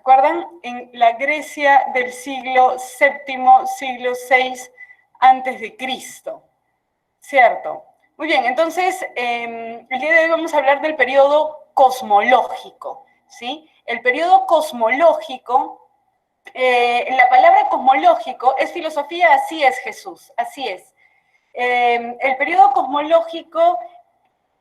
¿Recuerdan? En la Grecia del siglo VII, siglo VI antes de Cristo, ¿cierto? Muy bien, entonces, el día de hoy vamos a hablar del periodo cosmológico, ¿sí? El periodo cosmológico, la palabra cosmológico es filosofía, así es Jesús, así es. El periodo cosmológico,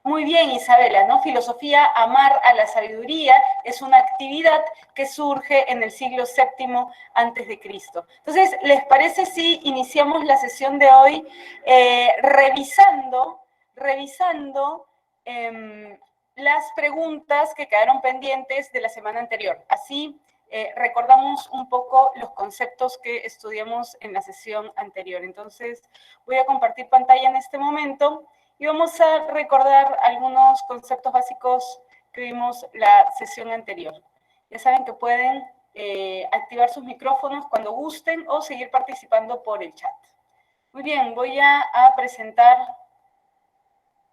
muy bien Isabela, ¿no? Filosofía, amar a la sabiduría, es una actividad que surge en el siglo VII antes de Cristo. Entonces, ¿les parece si iniciamos la sesión de hoy revisando las preguntas que quedaron pendientes de la semana anterior? Así recordamos un poco los conceptos que estudiamos en la sesión anterior. Entonces, voy a compartir pantalla en este momento y vamos a recordar algunos conceptos básicos que vimos la sesión anterior. Ya saben que pueden activar sus micrófonos cuando gusten o seguir participando por el chat. Muy bien, voy a presentar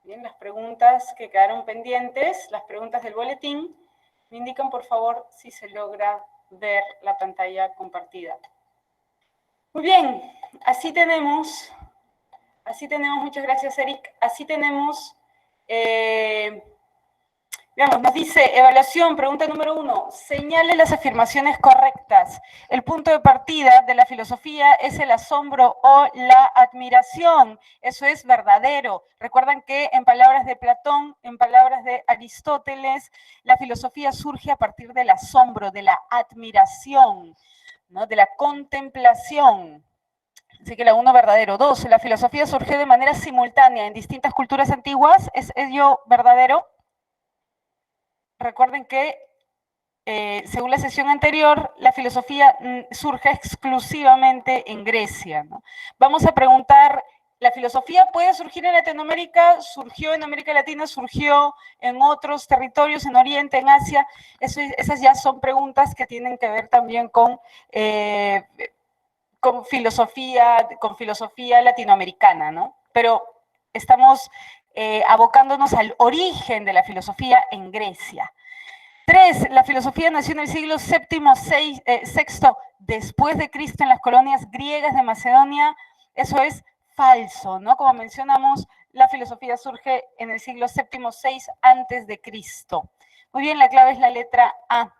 las preguntas que quedaron pendientes, las preguntas del boletín. Me indican, por favor, si se logra ver la pantalla compartida. Muy bien, así tenemos, muchas gracias, Eric, así tenemos, veamos, nos dice, evaluación, pregunta número 1, señale las afirmaciones correctas. El punto de partida de la filosofía es el asombro o la admiración, eso es verdadero. Recuerdan que en palabras de Platón, en palabras de Aristóteles, la filosofía surge a partir del asombro, de la admiración, ¿no? De la contemplación. Así que la 1 verdadero. 2, la filosofía surgió de manera simultánea en distintas culturas antiguas. ¿Es ello verdadero? Recuerden que, según la sesión anterior, la filosofía surge exclusivamente en Grecia, ¿no? Vamos a preguntar, ¿la filosofía puede surgir en Latinoamérica? ¿Surgió en América Latina? ¿Surgió en otros territorios, en Oriente, en Asia? Esas ya son preguntas que tienen que ver también con filosofía latinoamericana, ¿no? Pero estamos abocándonos al origen de la filosofía en Grecia. 3, la filosofía nació en el siglo VI, VI después de Cristo en las colonias griegas de Macedonia. Eso es falso, ¿no? Como mencionamos, la filosofía surge en el siglo VII, VI antes de Cristo. Muy bien, la clave es la letra A.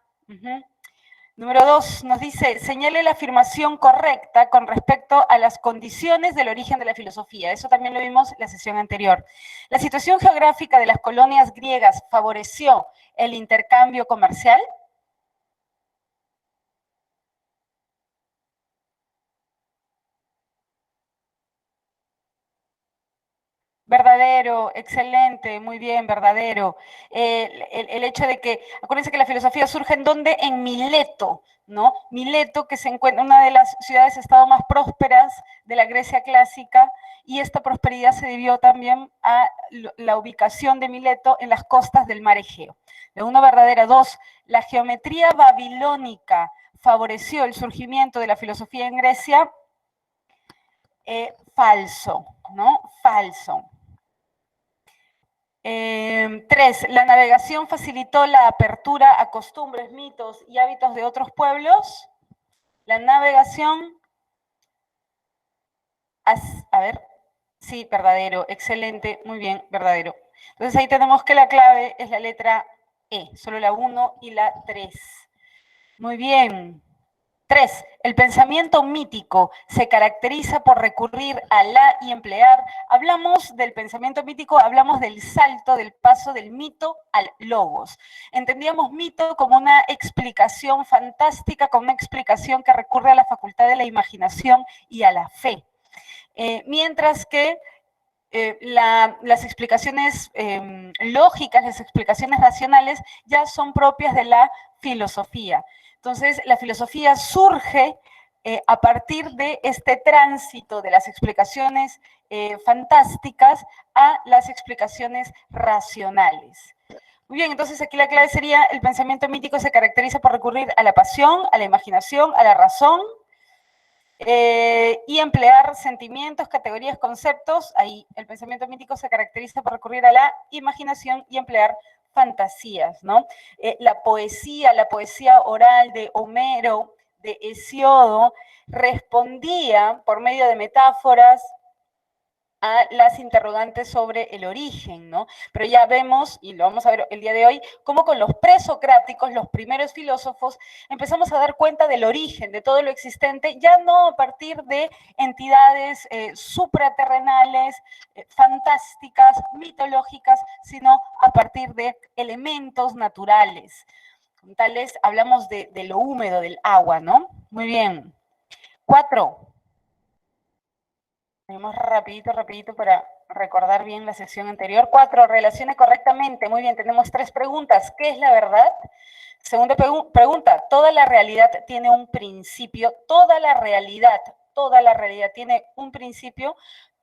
Número 2 nos dice, señale la afirmación correcta con respecto a las condiciones del origen de la filosofía. Eso también lo vimos en la sesión anterior. La situación geográfica de las colonias griegas favoreció el intercambio comercial. Verdadero, excelente, muy bien, verdadero. El hecho de que, acuérdense que la filosofía surge en ¿dónde? En Mileto, ¿no? Mileto, que se encuentra en una de las ciudades-estado más prósperas de la Grecia clásica, y esta prosperidad se debió también a la ubicación de Mileto en las costas del mar Egeo. De una verdadera. 2, la geometría babilónica favoreció el surgimiento de la filosofía en Grecia. Falso, ¿no? Falso. 3, la navegación facilitó la apertura a costumbres, mitos y hábitos de otros pueblos. La navegación, a ver, sí, verdadero, excelente, muy bien, verdadero. Entonces ahí tenemos que la clave es la letra E, solo la 1 y la 3. Muy bien. 3, el pensamiento mítico se caracteriza por recurrir a la y emplear. Hablamos del pensamiento mítico, hablamos del salto, del paso del mito al logos. Entendíamos mito como una explicación fantástica, como una explicación que recurre a la facultad de la imaginación y a la fe. Mientras que las explicaciones lógicas, las explicaciones racionales ya son propias de la filosofía. Entonces, la filosofía surge a partir de este tránsito de las explicaciones fantásticas a las explicaciones racionales. Muy bien, entonces aquí la clave sería, el pensamiento mítico se caracteriza por recurrir a la pasión, a la imaginación, a la razón. y emplear sentimientos, categorías, conceptos. Ahí el pensamiento mítico se caracteriza por recurrir a la imaginación y emplear fantasías, ¿no? La poesía oral de Homero, de Hesiodo, respondía por medio de metáforas a las interrogantes sobre el origen, ¿no? Pero ya vemos, y lo vamos a ver el día de hoy, cómo con los presocráticos, los primeros filósofos, empezamos a dar cuenta del origen de todo lo existente, ya no a partir de entidades supraterrenales, fantásticas, mitológicas, sino a partir de elementos naturales. Tales, hablamos de lo húmedo, del agua, ¿no? Muy bien. 4. Vamos rapidito para recordar bien la sesión anterior. 4, relacione correctamente. Muy bien, tenemos 3 preguntas. ¿Qué es la verdad? Segunda pregunta, ¿toda la realidad tiene un principio? Toda la realidad tiene un principio.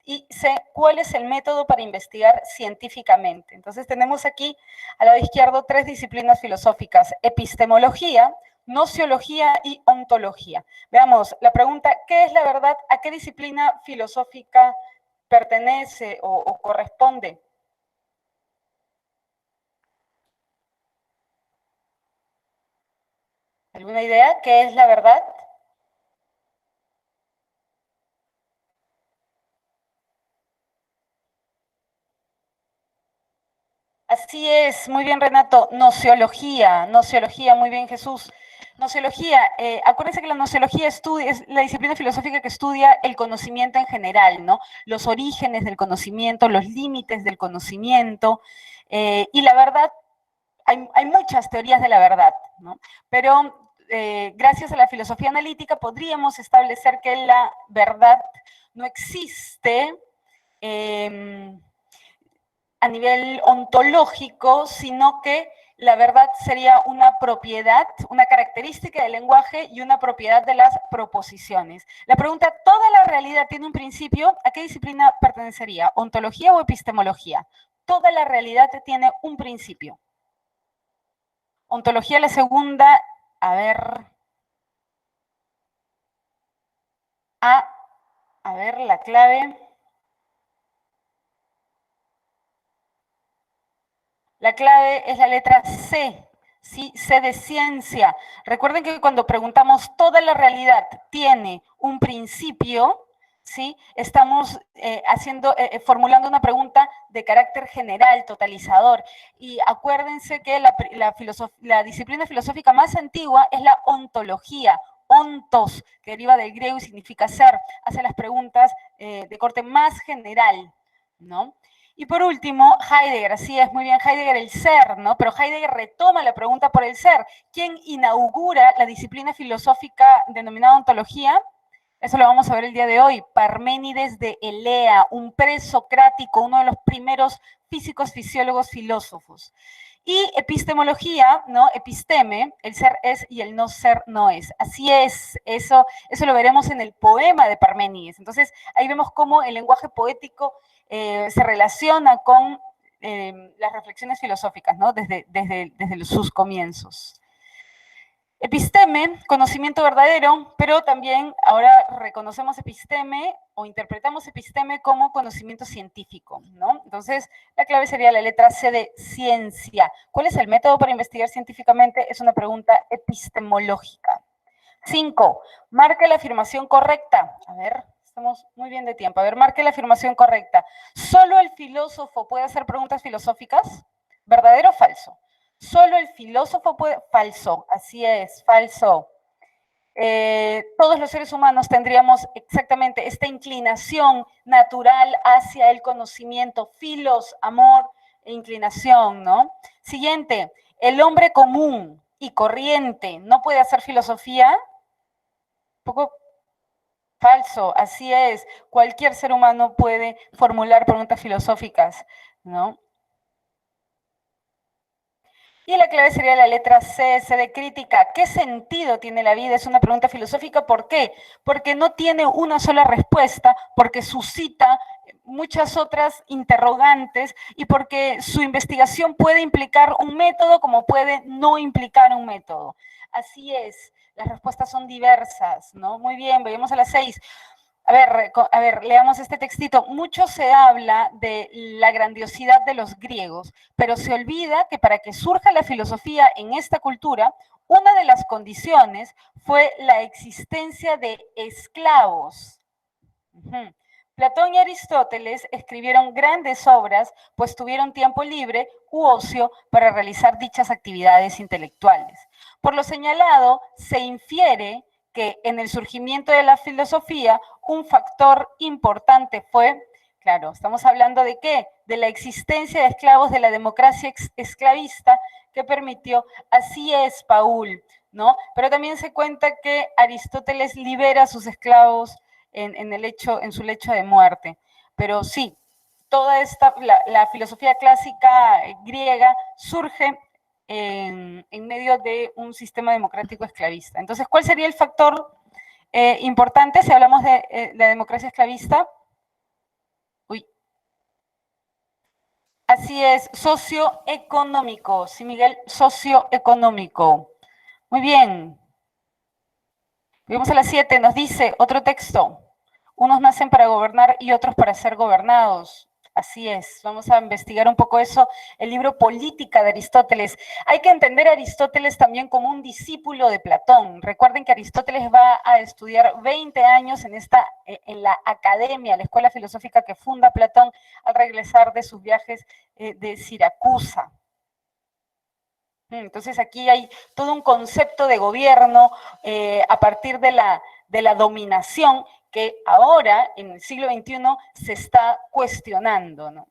Y C, ¿cuál es el método para investigar científicamente? Entonces tenemos aquí, al lado izquierdo, 3 disciplinas filosóficas: epistemología, nociología y ontología. Veamos, la pregunta, ¿qué es la verdad? ¿A qué disciplina filosófica pertenece o corresponde? ¿Alguna idea? ¿Qué es la verdad? Así es, muy bien Renato, nociología, muy bien Jesús. Nociología, acuérdense que la nociología es la disciplina filosófica que estudia el conocimiento en general, ¿no? Los orígenes del conocimiento, los límites del conocimiento, y la verdad, hay muchas teorías de la verdad, ¿no? Pero gracias a la filosofía analítica podríamos establecer que la verdad no existe a nivel ontológico, sino que la verdad sería una propiedad, una característica del lenguaje y una propiedad de las proposiciones. La pregunta, ¿toda la realidad tiene un principio? ¿A qué disciplina pertenecería? ¿Ontología o epistemología? Toda la realidad tiene un principio. Ontología, la segunda, a ver, a ver, la clave. La clave es la letra C, ¿sí? C de ciencia. Recuerden que cuando preguntamos toda la realidad tiene un principio, ¿sí? Estamos formulando una pregunta de carácter general, totalizador. Y acuérdense que la disciplina filosófica más antigua es la ontología. Ontos, que deriva del griego y significa ser, hace las preguntas de corte más general, ¿no? Y por último, Heidegger, así es, muy bien, Heidegger, el ser, ¿no? Pero Heidegger retoma la pregunta por el ser. ¿Quién inaugura la disciplina filosófica denominada ontología? Eso lo vamos a ver el día de hoy. Parménides de Elea, un presocrático, uno de los primeros físicos, fisiólogos, filósofos. Y epistemología, ¿no? Episteme, el ser es y el no ser no es. Así es, eso lo veremos en el poema de Parménides. Entonces, ahí vemos cómo el lenguaje poético se relaciona con las reflexiones filosóficas, ¿no? Desde sus comienzos. Episteme, conocimiento verdadero, pero también ahora reconocemos episteme o interpretamos episteme como conocimiento científico, ¿no? Entonces, la clave sería la letra C de ciencia. ¿Cuál es el método para investigar científicamente? Es una pregunta epistemológica. 5. Marque la afirmación correcta. A ver, estamos muy bien de tiempo. A ver, marque la afirmación correcta. ¿Solo el filósofo puede hacer preguntas filosóficas? ¿Verdadero o falso? Solo el filósofo puede... Falso, así es, falso. Todos los seres humanos tendríamos exactamente esta inclinación natural hacia el conocimiento. Filos, amor e inclinación, ¿no? Siguiente, el hombre común y corriente no puede hacer filosofía. Un poco falso, así es. Cualquier ser humano puede formular preguntas filosóficas, ¿no? Y la clave sería la letra C, C de crítica. ¿Qué sentido tiene la vida? Es una pregunta filosófica. ¿Por qué? Porque no tiene una sola respuesta, porque suscita muchas otras interrogantes y porque su investigación puede implicar un método como puede no implicar un método. Así es, las respuestas son diversas, ¿no? Muy bien, vayamos a las 6. A ver, leamos este textito. Mucho se habla de la grandiosidad de los griegos, pero se olvida que para que surja la filosofía en esta cultura, una de las condiciones fue la existencia de esclavos. Platón y Aristóteles escribieron grandes obras, pues tuvieron tiempo libre u ocio para realizar dichas actividades intelectuales. Por lo señalado, se infiere que en el surgimiento de la filosofía un factor importante fue, claro, estamos hablando de qué, de la existencia de esclavos, de la democracia esclavista que permitió, así es, Paul, ¿no? Pero también se cuenta que Aristóteles libera a sus esclavos en su lecho de muerte. Pero sí, toda la filosofía clásica griega surge en medio de un sistema democrático esclavista. Entonces, ¿cuál sería el factor importante si hablamos de la democracia esclavista? Uy. Así es, socioeconómico. Sí, Miguel, socioeconómico. Muy bien. Vamos a las 7, nos dice otro texto. Unos nacen para gobernar y otros para ser gobernados. Así es, vamos a investigar un poco eso, el libro Política de Aristóteles. Hay que entender a Aristóteles también como un discípulo de Platón. Recuerden que Aristóteles va a estudiar 20 años en la academia, la escuela filosófica que funda Platón al regresar de sus viajes de Siracusa. Entonces aquí hay todo un concepto de gobierno a partir de la dominación que ahora, en el siglo XXI, se está cuestionando, ¿no?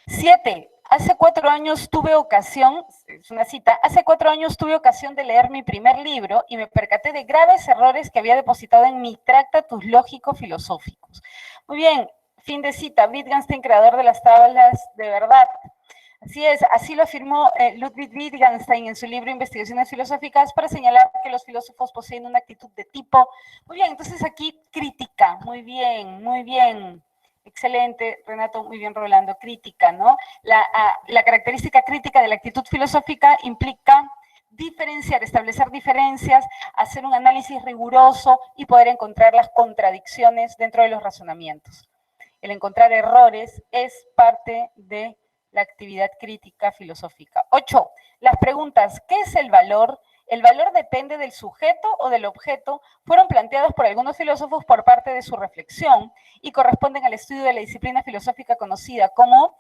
7. Hace 4 años tuve ocasión, es una cita, hace 4 años tuve ocasión de leer mi primer libro y me percaté de graves errores que había depositado en mi Tractatus Lógico-Filosóficos. Muy bien, fin de cita, Wittgenstein, creador de las tablas de verdad. Así es, así lo afirmó Ludwig Wittgenstein en su libro Investigaciones Filosóficas para señalar que los filósofos poseen una actitud de tipo. Muy bien, entonces aquí crítica, muy bien. Excelente, Renato, muy bien, Rolando, crítica, ¿no? La característica crítica de la actitud filosófica implica diferenciar, establecer diferencias, hacer un análisis riguroso y poder encontrar las contradicciones dentro de los razonamientos. El encontrar errores es parte de la actividad crítica filosófica. 8. Las preguntas, ¿qué es el valor? ¿El valor depende del sujeto o del objeto? Fueron planteadas por algunos filósofos por parte de su reflexión y corresponden al estudio de la disciplina filosófica conocida como,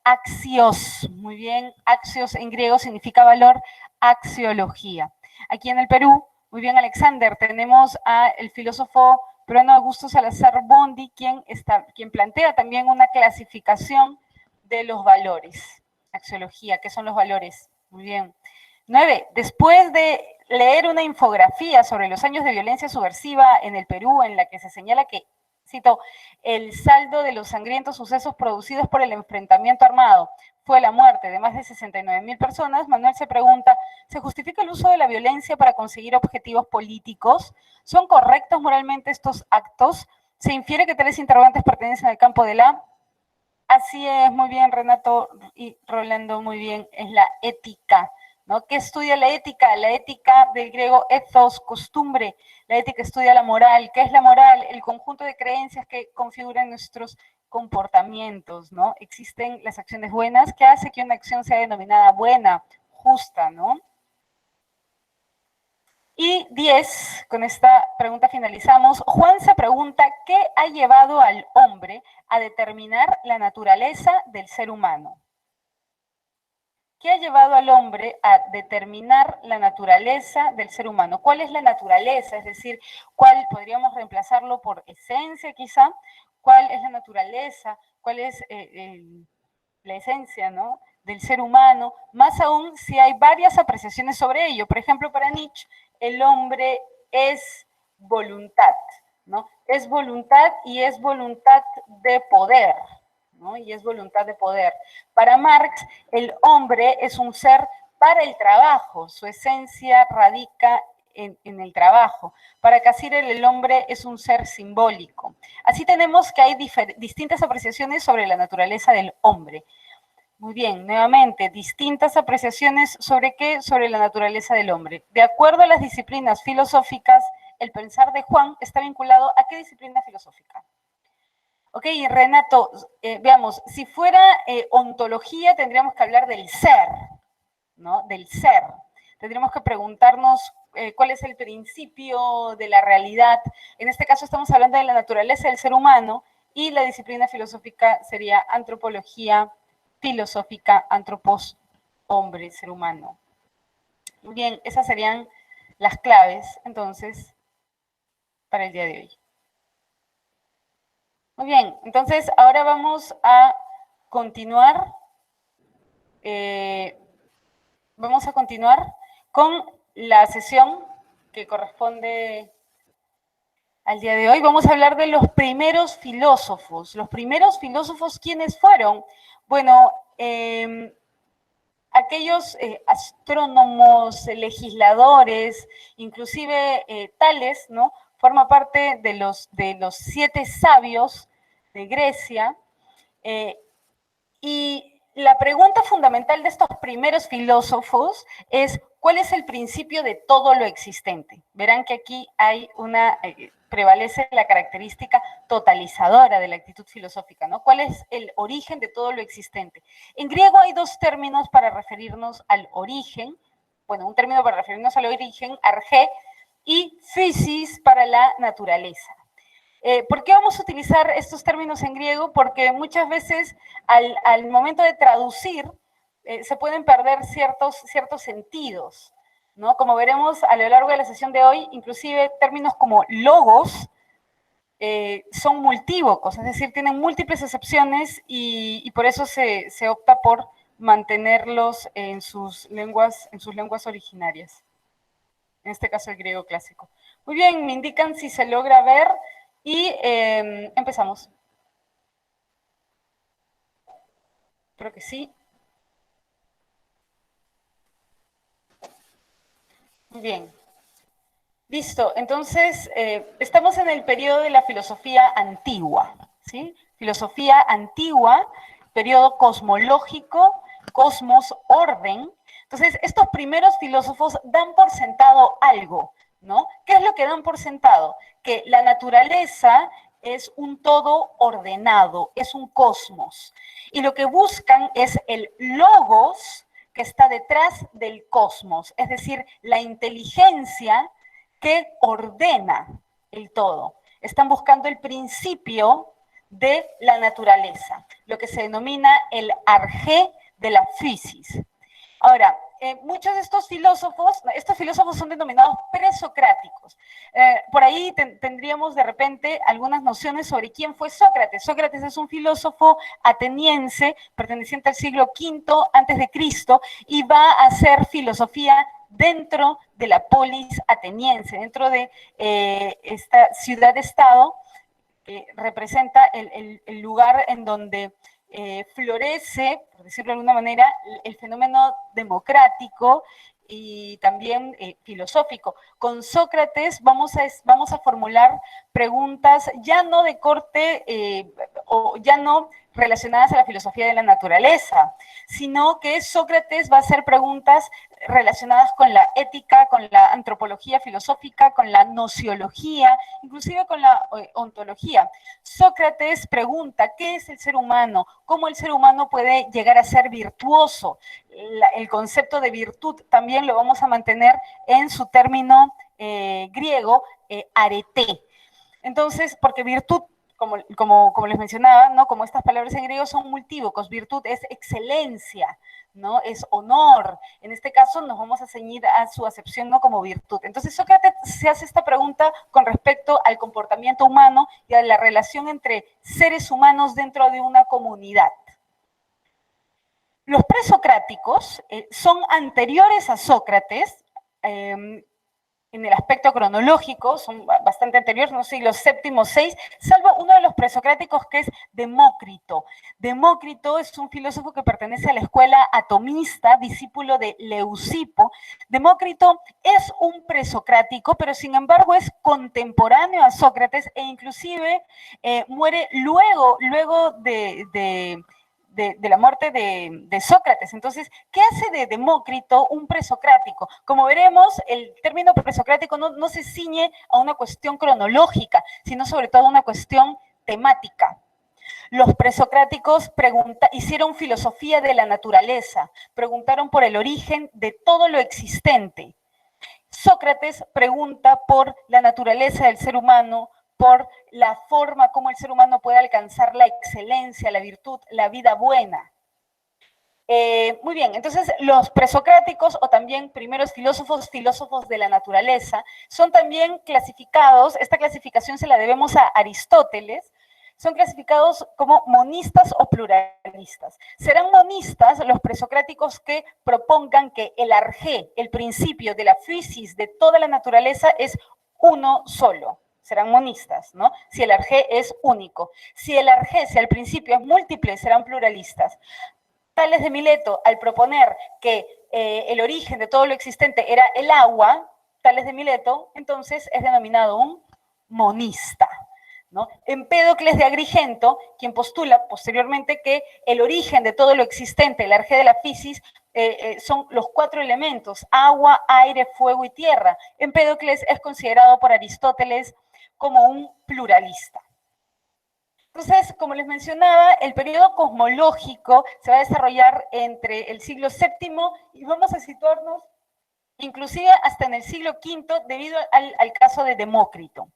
axios. Muy bien, axios en griego significa valor, axiología. Aquí en el Perú, muy bien, Alexander, tenemos al filósofo peruano Augusto Salazar Bondy, quien plantea también una clasificación de los valores. Axiología, ¿qué son los valores? Muy bien. 9. Después de leer una infografía sobre los años de violencia subversiva en el Perú, en la que se señala que, cito, el saldo de los sangrientos sucesos producidos por el enfrentamiento armado fue la muerte de más de 69,000 personas, Manuel se pregunta, ¿se justifica el uso de la violencia para conseguir objetivos políticos? ¿Son correctos moralmente estos actos? Se infiere que tales interrogantes pertenecen al campo de la... Así es, muy bien, Renato y Rolando, muy bien, es la ética, ¿no? ¿Qué estudia la ética? La ética del griego ethos, costumbre. La ética estudia la moral. ¿Qué es la moral? El conjunto de creencias que configuran nuestros comportamientos, ¿no? Existen las acciones buenas. ¿Qué hace que una acción sea denominada buena, justa, ¿no? Y 10, con esta pregunta finalizamos. Juan se pregunta, ¿qué ha llevado al hombre a determinar la naturaleza del ser humano? ¿Qué ha llevado al hombre a determinar la naturaleza del ser humano? ¿Cuál es la naturaleza? Es decir, ¿cuál podríamos reemplazarlo por esencia quizá? ¿Cuál es la naturaleza? ¿Cuál es la esencia, ¿no?, del ser humano? Más aún si hay varias apreciaciones sobre ello. Por ejemplo, para Nietzsche, el hombre es voluntad, ¿no? Es voluntad y es voluntad de poder, ¿no? Y es voluntad de poder. Para Marx, el hombre es un ser para el trabajo, su esencia radica en el trabajo. Para Cassirer, el hombre es un ser simbólico. Así tenemos que hay distintas apreciaciones sobre la naturaleza del hombre. Muy bien, nuevamente, distintas apreciaciones sobre qué, sobre la naturaleza del hombre. De acuerdo a las disciplinas filosóficas, el pensar de Juan está vinculado a qué disciplina filosófica. Ok, Renato, veamos, si fuera ontología tendríamos que hablar del ser, ¿no? Del ser. Tendríamos que preguntarnos cuál es el principio de la realidad. En este caso estamos hablando de la naturaleza del ser humano y la disciplina filosófica sería antropología filosófica, antropos, hombre, ser humano. Muy bien, esas serían las claves, entonces, para el día de hoy. Muy bien, entonces ahora vamos a continuar. Vamos a continuar con la sesión que corresponde al día de hoy. Vamos a hablar de los primeros filósofos. Los primeros filósofos, ¿quiénes fueron? Bueno, aquellos astrónomos, legisladores, inclusive Tales, ¿no? Forma parte de los 7 sabios de Grecia. Y la pregunta fundamental de estos primeros filósofos es, ¿cuál es el principio de todo lo existente? Verán que aquí hay prevalece la característica totalizadora de la actitud filosófica, ¿no? ¿Cuál es el origen de todo lo existente? En griego hay 2 términos para referirnos al origen. Bueno, un término para referirnos al origen, argé, y physis para la naturaleza. ¿Por qué vamos a utilizar estos términos en griego? Porque muchas veces al momento de traducir se pueden perder ciertos sentidos, ¿no? Como veremos a lo largo de la sesión de hoy, inclusive términos como logos son multívocos, es decir, tienen múltiples acepciones y por eso se opta por mantenerlos en sus lenguas originarias. En este caso el griego clásico. Muy bien, me indican si se logra ver y empezamos. Creo que sí. Muy bien. Listo, entonces estamos en el periodo de la filosofía antigua, ¿sí? Filosofía antigua, periodo cosmológico, cosmos, orden. Entonces, estos primeros filósofos dan por sentado algo, ¿no? ¿Qué es lo que dan por sentado? Que la naturaleza es un todo ordenado, es un cosmos. Y lo que buscan es el logos que está detrás del cosmos, es decir, la inteligencia que ordena el todo. Están buscando el principio de la naturaleza, lo que se denomina el arjé de la physis. Ahora, muchos de estos filósofos son denominados presocráticos. Por ahí tendríamos de repente algunas nociones sobre quién fue Sócrates. Sócrates es un filósofo ateniense perteneciente al siglo V antes de Cristo y va a hacer filosofía dentro de la polis ateniense, dentro de esta ciudad-estado que representa el lugar en donde florece, por decirlo de alguna manera, el fenómeno democrático y también filosófico. Con Sócrates vamos a formular preguntas ya no de corte o ya no relacionadas a la filosofía de la naturaleza, sino que Sócrates va a hacer preguntas relacionadas con la ética, con la antropología filosófica, con la nociología, inclusive con la ontología. Sócrates pregunta, ¿qué es el ser humano? ¿Cómo el ser humano puede llegar a ser virtuoso? El concepto de virtud también lo vamos a mantener en su término griego, arete. Entonces, porque virtud, como les mencionaba, ¿no? Como estas palabras en griego son multívocos, virtud es excelencia, ¿no? Es honor. En este caso nos vamos a ceñir a su acepción, ¿no? Como virtud. Entonces Sócrates se hace esta pregunta con respecto al comportamiento humano y a la relación entre seres humanos dentro de una comunidad. Los presocráticos son anteriores a Sócrates, en el aspecto cronológico, son bastante anteriores, no sé, los séptimos 6, salvo uno de los presocráticos que es Demócrito. Demócrito es un filósofo que pertenece a la escuela atomista, discípulo de Leucipo. Demócrito es un presocrático, pero sin embargo es contemporáneo a Sócrates e inclusive muere luego de de la muerte de Sócrates. Entonces, ¿qué hace de Demócrito un presocrático? Como veremos, el término presocrático no se ciñe a una cuestión cronológica, sino sobre todo a una cuestión temática. Los presocráticos hicieron filosofía de la naturaleza, preguntaron por el origen de todo lo existente. Sócrates pregunta por la naturaleza del ser humano, por la forma como el ser humano puede alcanzar la excelencia, la virtud, la vida buena. Muy bien, entonces los presocráticos o también primeros filósofos de la naturaleza son también clasificados, esta clasificación se la debemos a Aristóteles, son clasificados como monistas o pluralistas. Serán monistas los presocráticos que propongan que el arjé, el principio de la physis de toda la naturaleza es uno solo. Serán monistas, ¿no? Si el arjé es único. Si el arjé, si al principio es múltiple, serán pluralistas. Tales de Mileto, al proponer que el origen de todo lo existente era el agua, Tales de Mileto, entonces es denominado un monista, ¿no? Empédocles de Agrigento, quien postula posteriormente que el origen de todo lo existente, el arjé de la physis, son los 4 elementos, agua, aire, fuego y tierra. Empédocles es considerado por Aristóteles como un pluralista. Entonces, como les mencionaba, el periodo cosmológico se va a desarrollar entre el siglo VII y vamos a situarnos inclusive hasta en el siglo V debido al caso de Demócrito.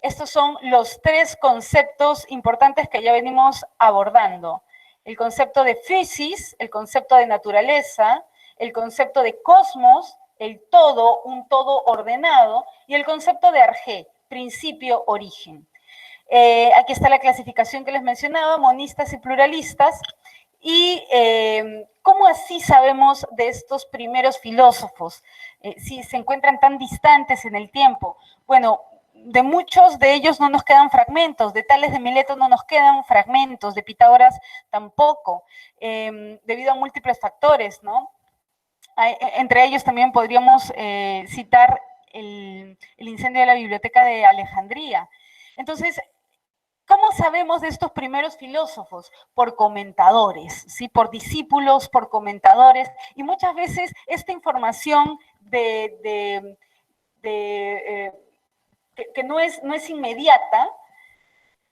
Estos son los 3 conceptos importantes que ya venimos abordando. El concepto de physis, el concepto de naturaleza, el concepto de cosmos, el todo, un todo ordenado, y el concepto de arjé, principio, origen. Aquí está la clasificación que les mencionaba, monistas y pluralistas. Y ¿cómo así sabemos de estos primeros filósofos? Si se encuentran tan distantes en el tiempo. Bueno, de muchos de ellos no nos quedan fragmentos, de Tales de Mileto no nos quedan fragmentos, de Pitágoras tampoco, debido a múltiples factores, ¿no? Entre ellos también podríamos citar el incendio de la biblioteca de Alejandría. Entonces, ¿cómo sabemos de estos primeros filósofos? Por comentadores, ¿sí? Por discípulos, por comentadores, y muchas veces esta información que no es inmediata,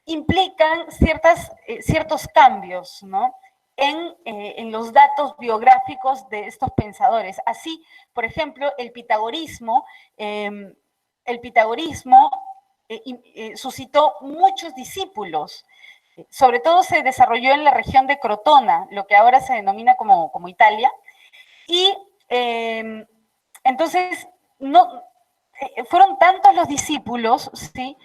implican ciertos cambios, ¿no? En los datos biográficos de estos pensadores. Así, por ejemplo, el pitagorismo suscitó muchos discípulos. Sobre todo se desarrolló en la región de Crotona, lo que ahora se denomina como Italia. Y entonces, fueron tantos los discípulos, ¿sí?,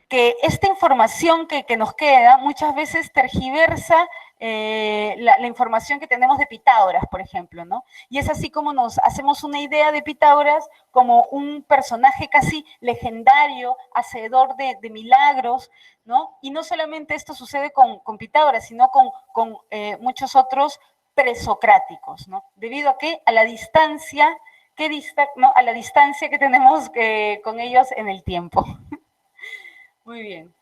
que esta información que nos queda muchas veces tergiversa la información que tenemos de Pitágoras, por ejemplo, ¿no? Y es así como nos hacemos una idea de Pitágoras como un personaje casi legendario, hacedor de milagros, ¿no? Y no solamente esto sucede con Pitágoras, sino con muchos otros presocráticos, ¿no? ¿Debido a qué? A la distancia a la distancia que tenemos con ellos en el tiempo. Muy bien.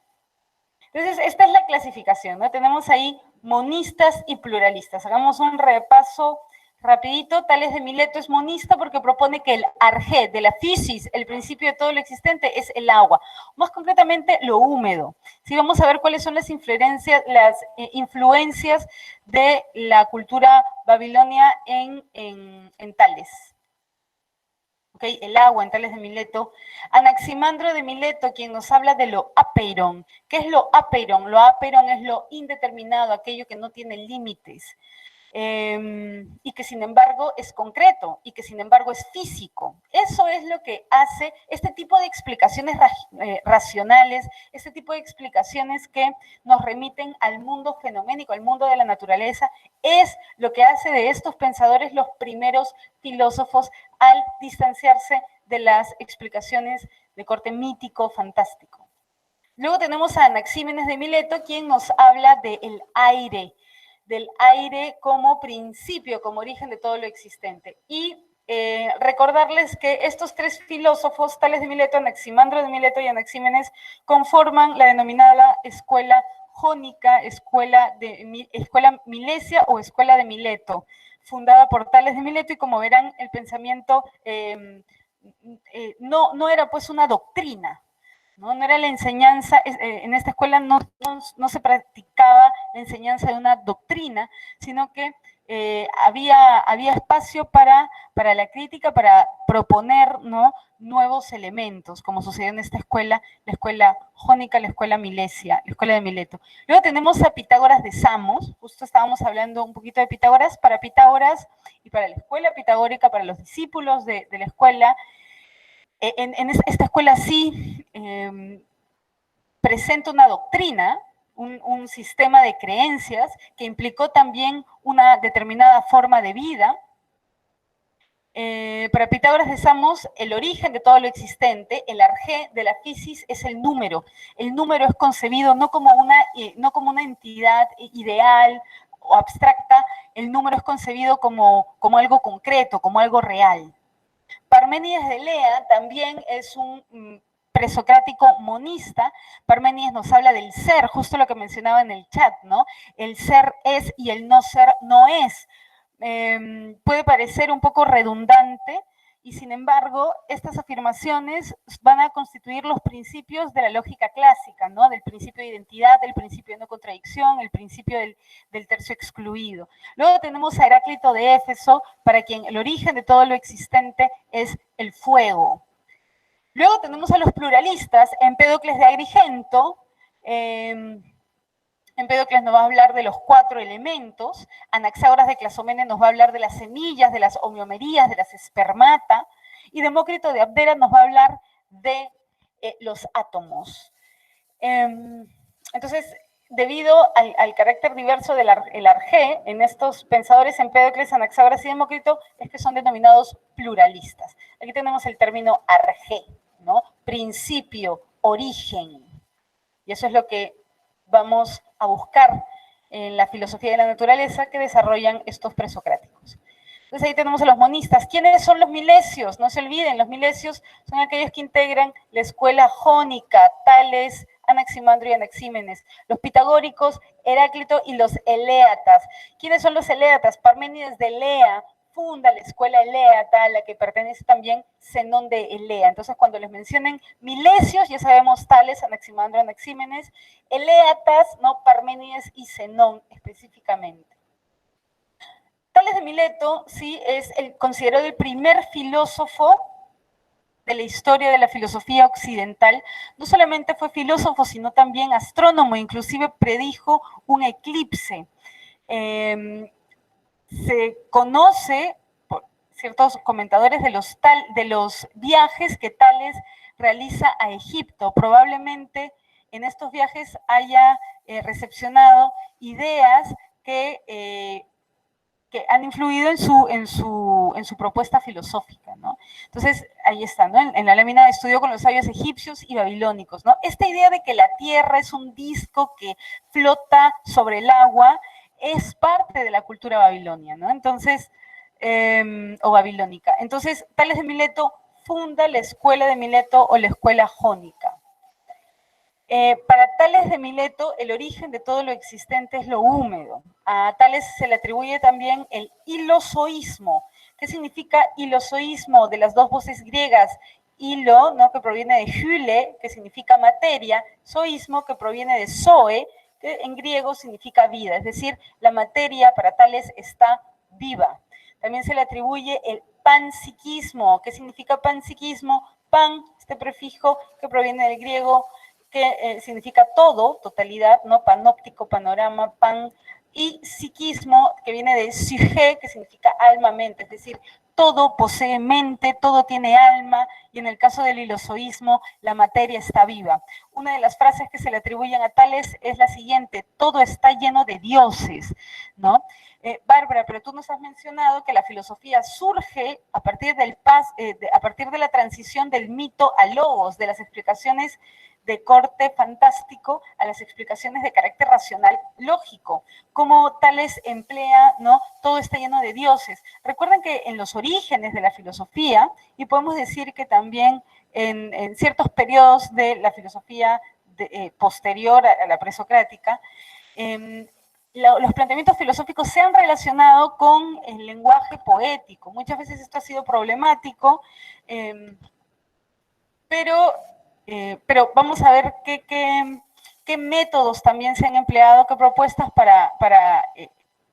Entonces, esta es la clasificación, ¿no? Tenemos ahí monistas y pluralistas. Hagamos un repaso rapidito. Tales de Mileto es monista porque propone que el arjé de la physis, el principio de todo lo existente, es el agua. Más concretamente, lo húmedo. Sí, vamos a ver cuáles son las influencias de la cultura babilonia en Tales. Okay, el agua en Tales de Mileto. Anaximandro de Mileto, quien nos habla de lo apeiron. ¿Qué es lo apeiron? Lo apeiron es lo indeterminado, aquello que no tiene límites. Y que sin embargo es concreto, y que sin embargo es físico. Eso es lo que hace este tipo de explicaciones racionales, este tipo de explicaciones que nos remiten al mundo fenoménico, al mundo de la naturaleza, es lo que hace de estos pensadores los primeros filósofos al distanciarse de las explicaciones de corte mítico, fantástico. Luego tenemos a Anaxímenes de Mileto, quien nos habla del aire como principio, como origen de todo lo existente. Y recordarles que estos 3 filósofos, Tales de Mileto, Anaximandro de Mileto y Anaxímenes, conforman la denominada escuela jónica, escuela Milesia o escuela de Mileto, fundada por Tales de Mileto, y como verán, el pensamiento no era pues una doctrina, no era la enseñanza, en esta escuela no se practicaba la enseñanza de una doctrina, sino que había espacio para la crítica, para proponer, ¿no?, nuevos elementos, como sucedió en esta escuela, la escuela jónica, la escuela Milesia, la escuela de Mileto. Luego tenemos a Pitágoras de Samos, justo estábamos hablando un poquito de Pitágoras. Para Pitágoras y para la escuela pitagórica, para los discípulos de la escuela, en esta escuela sí presenta una doctrina, un sistema de creencias que implicó también una determinada forma de vida. Para Pitágoras de Samos, el origen de todo lo existente, el arjé de la fisis, es el número. El número es concebido no como una entidad ideal o abstracta, el número es concebido como algo concreto, como algo real. Parménides de Elea también es un presocrático monista. Parménides nos habla del ser, justo lo que mencionaba en el chat, ¿no? El ser es y el no ser no es. Puede parecer un poco redundante, y sin embargo, estas afirmaciones van a constituir los principios de la lógica clásica, ¿no? Del principio de identidad, del principio de no contradicción, el principio del tercio excluido. Luego tenemos a Heráclito de Éfeso, para quien el origen de todo lo existente es el fuego. Luego tenemos a los pluralistas, Empédocles de Agrigento. Empédocles nos va a hablar de los 4 elementos, Anaxágoras de Clazomene nos va a hablar de las semillas, de las homeomerías, de las espermata, y Demócrito de Abdera nos va a hablar de los átomos. Entonces, debido al carácter diverso del arjé, en estos pensadores Empédocles, Anaxágoras y Demócrito, es que son denominados pluralistas. Aquí tenemos el término arjé, ¿no? Principio, origen, y eso es lo que vamos a buscar en la filosofía de la naturaleza que desarrollan estos presocráticos. Entonces ahí tenemos a los monistas. ¿Quiénes son los milesios? No se olviden, los milesios son aquellos que integran la escuela jónica, Tales, Anaximandro y Anaxímenes. Los pitagóricos, Heráclito, y los eleatas. ¿Quiénes son los eleatas? Parménides de Elea funda la escuela eleata, a la que pertenece también Zenón de Elea. Entonces, cuando les mencionen milesios, ya sabemos Tales, Anaximandro, Anaxímenes, eleatas, ¿no? Parménides y Zenón específicamente. Tales de Mileto, sí, es considerado el primer filósofo de la historia de la filosofía occidental. No solamente fue filósofo, sino también astrónomo, inclusive predijo un eclipse. Se conoce por ciertos comentadores de los viajes que Tales realiza a Egipto. Probablemente en estos viajes haya recepcionado ideas que han influido en su propuesta filosófica, ¿no? Entonces, ahí está, ¿no? En la lámina estudió con los sabios egipcios y babilónicos, ¿no? Esta idea de que la Tierra es un disco que flota sobre el agua es parte de la cultura babilonia, ¿no? Entonces, o babilónica. Entonces, Tales de Mileto funda la escuela de Mileto o la escuela jónica. Para Tales de Mileto, el origen de todo lo existente es lo húmedo. A Tales se le atribuye también el hilozoísmo. ¿Qué significa hilozoísmo? De las dos voces griegas, hilo, ¿no?, que proviene de hyle, que significa materia, zoísmo, que proviene de zoe, que en griego significa vida, es decir, la materia para Tales está viva. También se le atribuye el panpsiquismo. ¿Qué significa panpsiquismo? Pan, este prefijo que proviene del griego, que significa todo, totalidad, ¿no? Panóptico, panorama, pan, y psiquismo, que viene de psique, que significa alma, mente, es decir, todo posee mente, todo tiene alma, y en el caso del hilozoísmo, la materia está viva. Una de las frases que se le atribuyen a Tales es la siguiente: todo está lleno de dioses, ¿no? Bárbara, pero tú nos has mencionado que la filosofía surge a partir de la transición del mito al logos, de las explicaciones de corte fantástico a las explicaciones de carácter racional lógico. Como Tales emplea, ¿no?, todo está lleno de dioses. Recuerden que en los orígenes de la filosofía, y podemos decir que también en ciertos periodos de la filosofía posterior a la presocrática, los planteamientos filosóficos se han relacionado con el lenguaje poético. Muchas veces esto ha sido problemático, pero vamos a ver qué métodos también se han empleado, qué propuestas para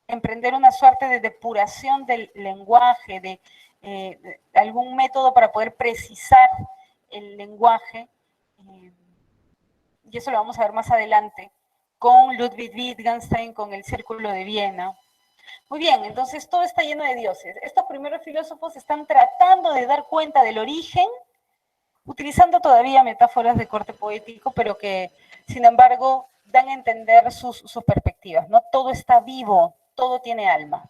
emprender una suerte de depuración del lenguaje, de algún método para poder precisar el lenguaje. Y eso lo vamos a ver más adelante con Ludwig Wittgenstein, con el Círculo de Viena. Muy bien, entonces todo está lleno de dioses. Estos primeros filósofos están tratando de dar cuenta del origen, utilizando todavía metáforas de corte poético, pero que, sin embargo, dan a entender sus perspectivas, ¿no? Todo está vivo, todo tiene alma.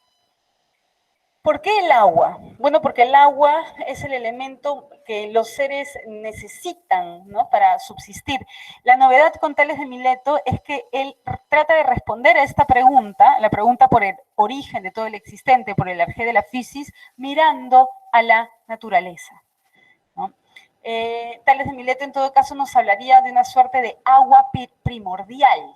¿Por qué el agua? Bueno, porque el agua es el elemento que los seres necesitan, ¿no?, para subsistir. La novedad con Tales de Mileto es que él trata de responder a esta pregunta, la pregunta por el origen de todo el existente, por el arjé de la physis, mirando a la naturaleza, ¿no? Tales de Mileto, en todo caso, nos hablaría de una suerte de agua primordial.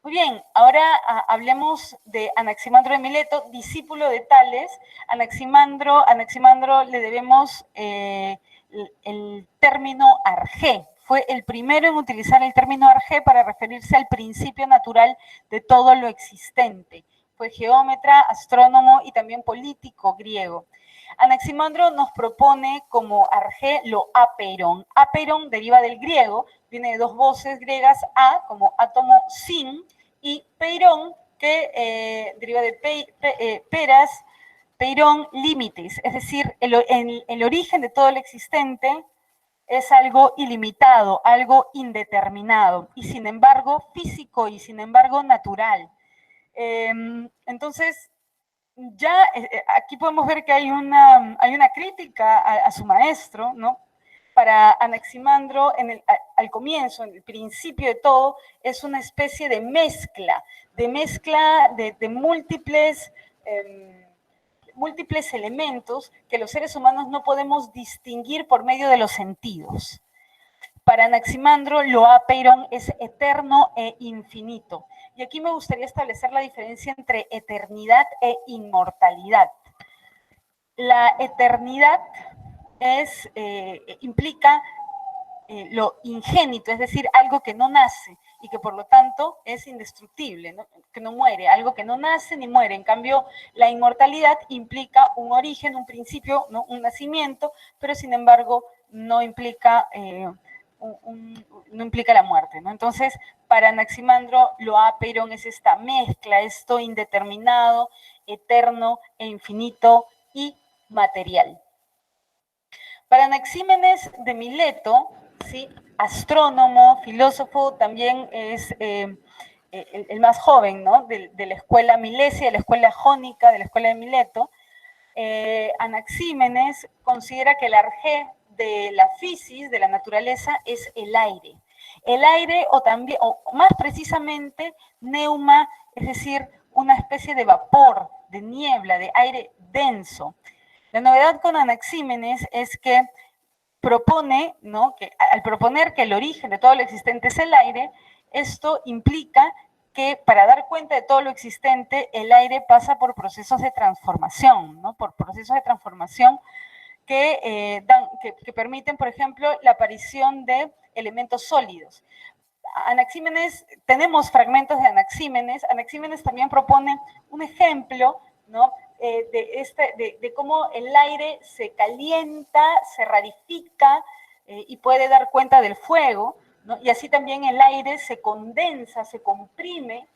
Muy bien, ahora hablemos de Anaximandro de Mileto, discípulo de Tales. Anaximandro le debemos el término arjé. Fue el primero en utilizar el término arjé para referirse al principio natural de todo lo existente. Fue geómetra, astrónomo y también político griego. Anaximandro nos propone como arjé lo apeiron. Apeiron deriva del griego, viene de dos voces griegas, a como átomo sin, y peirón, que deriva de peras, peirón, límites, es decir, el origen de todo lo existente es algo ilimitado, algo indeterminado, y sin embargo físico y sin embargo natural. Entonces, ya aquí podemos ver que hay una crítica a su maestro, ¿no? Para Anaximandro, al comienzo, en el principio de todo, es una especie de mezcla de múltiples elementos que los seres humanos no podemos distinguir por medio de los sentidos. Para Anaximandro, lo apeiron es eterno e infinito. Y aquí me gustaría establecer la diferencia entre eternidad e inmortalidad. La eternidad implica lo ingénito, es decir, algo que no nace y que por lo tanto es indestructible, ¿no? Que no muere, algo que no nace ni muere. En cambio, la inmortalidad implica un origen, un principio, ¿no?, un nacimiento, pero sin embargo no implica, no implica la muerte, ¿no? Entonces, para Anaximandro, lo apeiron es esta mezcla, esto indeterminado, eterno e infinito y material. Para Anaxímenes de Mileto, ¿sí?, astrónomo, filósofo, también es el más joven, ¿no?, de la escuela milesia, de la escuela jónica, de la escuela de Mileto. Anaxímenes considera que el arjé de la physis, de la naturaleza, es el aire. El aire, o más precisamente, neuma, es decir, una especie de vapor, de niebla, de aire denso. La novedad con Anaxímenes es que propone, ¿no?, que al proponer que el origen de todo lo existente es el aire, esto implica que para dar cuenta de todo lo existente, el aire pasa por procesos de transformación, ¿no?, por procesos de transformación que permiten, por ejemplo, la aparición de elementos sólidos. Anaxímenes, tenemos fragmentos de Anaxímenes. Anaxímenes también propone un ejemplo, ¿no?, de cómo el aire se calienta, se rarifica y puede dar cuenta del fuego, ¿no? Y así también el aire se condensa, se comprime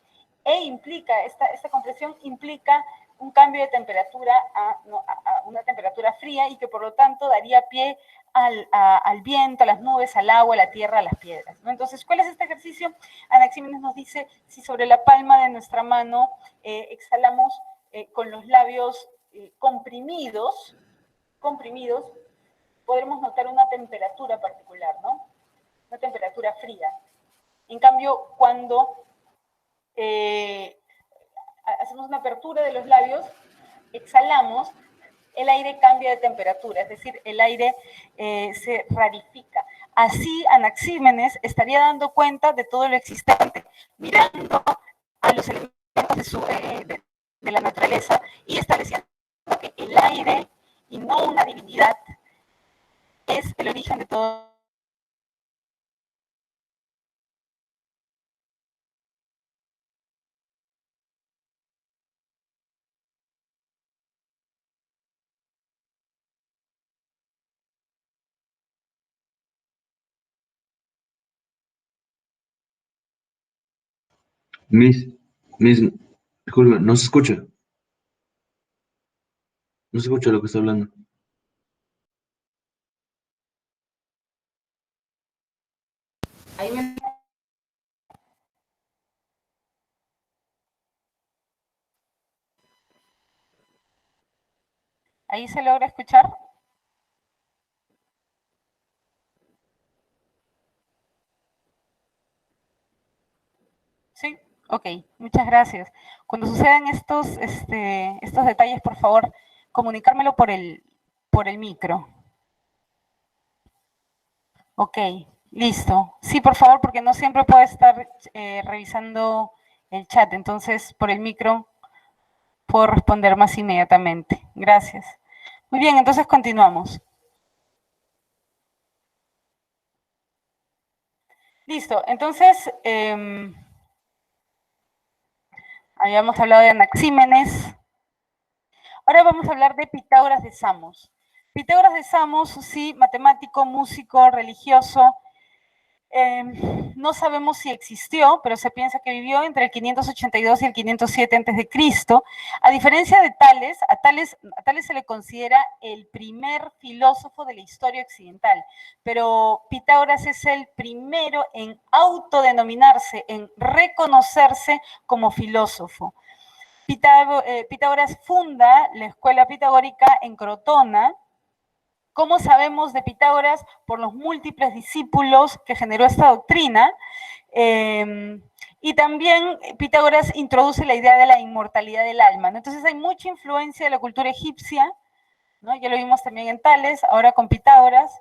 e implica, esta compresión implica un cambio de temperatura a una temperatura fría y que por lo tanto daría pie al viento, a las nubes, al agua, a la tierra, a las piedras, ¿no? Entonces, ¿cuál es este ejercicio? Anaxímenes nos dice, si sobre la palma de nuestra mano exhalamos con los labios comprimidos, podremos notar una temperatura particular, ¿no? Una temperatura fría. En cambio, cuando hacemos una apertura de los labios, exhalamos, el aire cambia de temperatura, es decir, el aire se rarifica. Así Anaxímenes estaría dando cuenta de todo lo existente, mirando a los elementos de la naturaleza y estableciendo que el aire, y no una divinidad, es el origen de todo. Miss, Miss, disculpe, no se escucha. No se escucha lo que está hablando. Ahí, ahí se logra escuchar. Sí, ok, muchas gracias. Cuando sucedan estos detalles, por favor, comunicármelo por el micro. Ok, listo. Sí, por favor, porque no siempre puedo estar revisando el chat, entonces por el micro puedo responder más inmediatamente. Gracias. Muy bien, entonces continuamos. Listo, entonces habíamos hablado de Anaxímenes. Ahora vamos a hablar de Pitágoras de Samos. Pitágoras de Samos, sí, matemático, músico, religioso. No sabemos si existió, pero se piensa que vivió entre el 582 y el 507 a.C. A diferencia de Tales, a Tales se le considera el primer filósofo de la historia occidental, pero Pitágoras es el primero en autodenominarse, en reconocerse como filósofo. Pitágoras funda la escuela pitagórica en Crotona. ¿Cómo sabemos de Pitágoras? Por los múltiples discípulos que generó esta doctrina. Y también Pitágoras introduce la idea de la inmortalidad del alma, ¿no? Entonces hay mucha influencia de la cultura egipcia, ¿no? Ya lo vimos también en Tales, ahora con Pitágoras.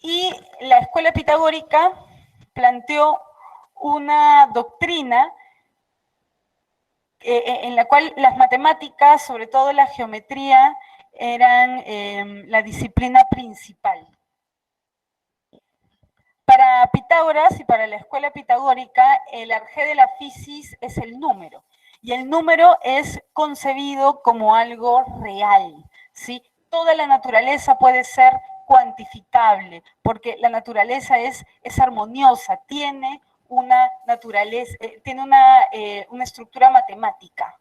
Y la escuela pitagórica planteó una doctrina en la cual las matemáticas, sobre todo la geometría, eran la disciplina principal. Para Pitágoras y para la escuela pitagórica, el arjé de la fisis es el número, y el número es concebido como algo real, ¿sí? Toda la naturaleza puede ser cuantificable, porque la naturaleza es armoniosa, tiene una naturaleza, tiene una estructura matemática,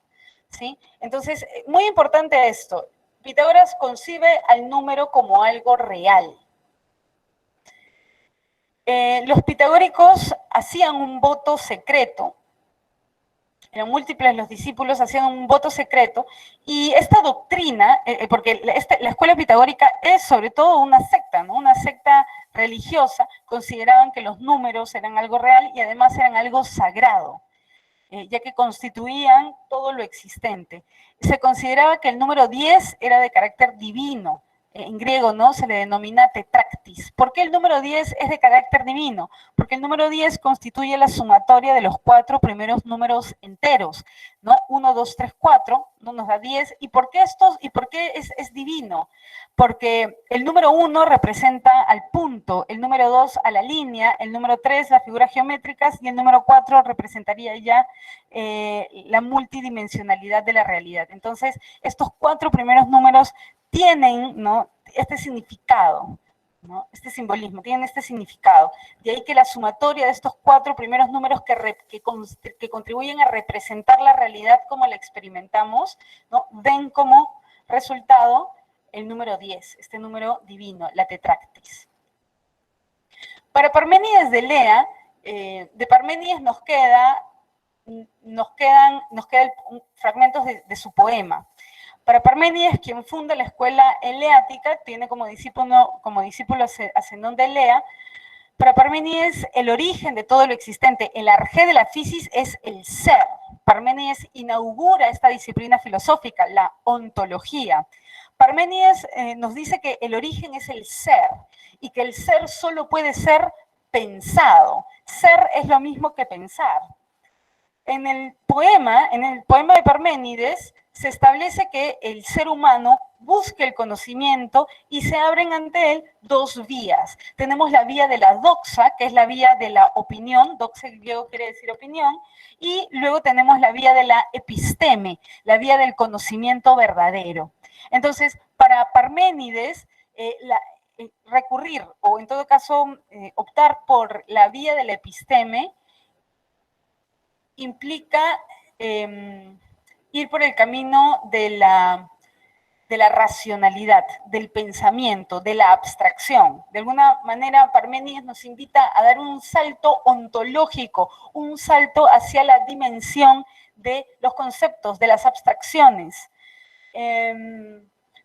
¿sí? Entonces, muy importante esto, Pitágoras concibe al número como algo real. Los pitagóricos hacían un voto secreto, eran múltiples los discípulos, hacían un voto secreto, y esta doctrina, porque la escuela pitagórica es sobre todo una secta, ¿no? Una secta religiosa, consideraban que los números eran algo real y además eran algo sagrado, ya que constituían todo lo existente. Se consideraba que el número 10 era de carácter divino, en griego, ¿no? Se le denomina tetractis. ¿Por qué el número 10 es de carácter divino? Porque el número 10 constituye la sumatoria de los 4 primeros números enteros, ¿no? 1, 2, 3, 4, ¿no? Nos da 10. ¿Y por qué es divino? Porque el número 1 representa al punto, el número 2 a la línea, el número 3 las figuras geométricas y el número 4 representaría ya la multidimensionalidad de la realidad. Entonces, estos 4 primeros números tienen, ¿no?, este significado, ¿no?, este simbolismo, tienen este significado. De ahí que la sumatoria de estos 4 primeros números que contribuyen a representar la realidad como la experimentamos, ¿no?, den como resultado el número 10, este número divino, la tetractis. Para Parménides de Lea, de Parménides nos quedan fragmentos de su poema. Para Parménides, quien funda la escuela eleática, tiene como discípulo a Zenón de Elea. Para Parménides, el origen de todo lo existente, el arjé de la fisis, es el ser. Parménides inaugura esta disciplina filosófica, la ontología. Parménides nos dice que el origen es el ser y que el ser solo puede ser pensado. Ser es lo mismo que pensar. En el poema de Parménides, se establece que el ser humano busca el conocimiento y se abren ante él dos vías. Tenemos la vía de la doxa, que es la vía de la opinión, doxa en griego quiere decir opinión, y luego tenemos la vía de la episteme, la vía del conocimiento verdadero. Entonces, para Parménides, recurrir, o en todo caso, optar por la vía de la episteme, implica ir por el camino de la racionalidad, del pensamiento, de la abstracción. De alguna manera, Parménides nos invita a dar un salto ontológico, un salto hacia la dimensión de los conceptos, de las abstracciones.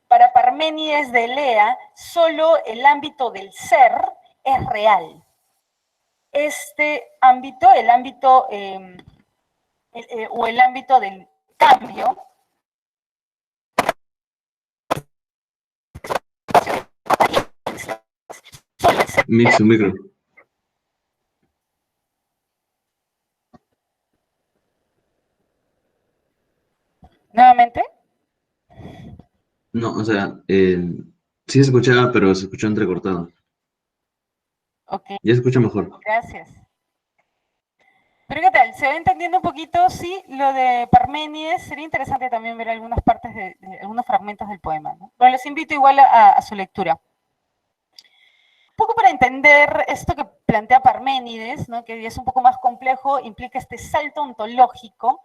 Para Parménides de Elea, solo el ámbito del ser es real. Este ámbito, el ámbito o el ámbito del cambio, Mix su micro. nuevamente. No, o sea, sí se escuchaba, pero se escuchó entrecortado. Ok, Ya se escucha mejor. gracias. Pero ¿qué tal? ¿Se va entendiendo un poquito? Sí, lo de Parménides. Sería interesante también ver algunas partes de algunos fragmentos del poema, ¿no? Pero les invito igual a su lectura. Un poco para entender esto que plantea Parménides, ¿no? Que es un poco más complejo, implica este salto ontológico.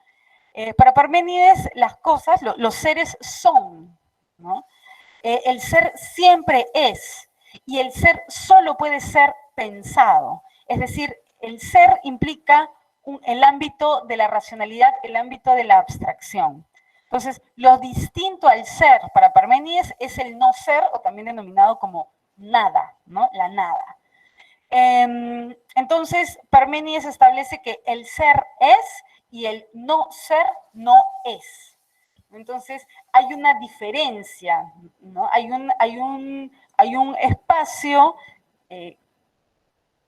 Para Parménides, las cosas, los seres son, ¿no? El ser siempre es, y el ser solo puede ser pensado. Es decir, el ser implica el ámbito de la racionalidad, el ámbito de la abstracción. Entonces, lo distinto al ser para Parménides es el no ser, o también denominado como nada, ¿no? La nada. Entonces, Parménides establece que el ser es y el no ser no es. Entonces, hay una diferencia, ¿no? Hay un espacio